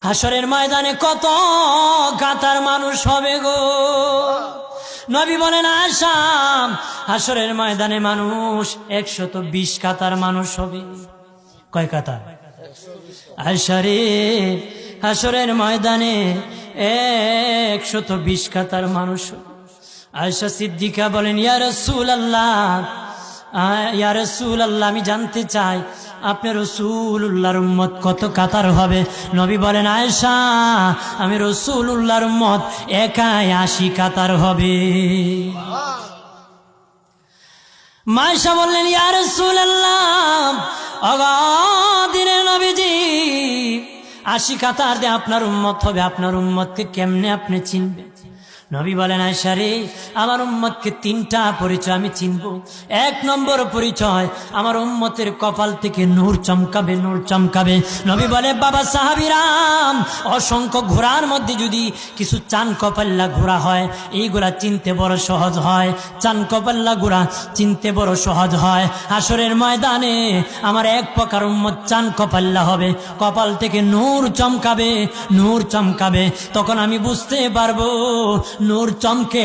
হাসরের ময়দানে কত কাতার মানুষ হবে গো। নবী বলেন আয়েশা, হাসরের ময়দানে মানুষ 120 কাতার মানুষ হবে। কয় কাতার? আয়েশা রে, হাসরের ময়দানে 120 কাতার মানুষ হবে। আয়েশা সিদ্দিকা বলেন ইয়া রাসূলুল্লাহ, ইয়া রাসূলুল্লাহ, আমি জানতে চাই আপনার রাসূলুল্লাহর উম্মত কত কাতার হবে? নবী বলেন আয়েশা, আমি রাসূলুল্লাহর উম্মত একাই 80 কাতার হবে। আয়েশা বললেন ইয়া রাসূলুল্লাহ, দিনের নবীজি 80 কাতার দিয়ে আপনার উম্মত হবে, আপনার উম্মতকে কেমনে আপনি চিনবেন? নবী বলেন আয়েশা রে, আমার উম্মতকে 3টা পরিচয় আমি চিনব। 1 নম্বর পরিচয়, আমার উম্মতের কপাল থেকে নূর চমকাবে, নূর চমকাবে। নবী বলে বাবা সাহাবীরাম, অসংখ্য ঘোড়ার মধ্যে যদি কিছু চান কপাল্লা ঘোড়া হয়, এইগুলা চিনতে বড় সহজ হয়। চান কপাল্লা ঘোড়া চিনতে বড় সহজ হয়। হাসরের ময়দানে আমার 1 প্রকার উম্মত চান কপাল্লা হবে, কপাল থেকে নূর চমকাবে, নূর চমকাবে। তখন আমি বুঝতে পারবো নূর চমকে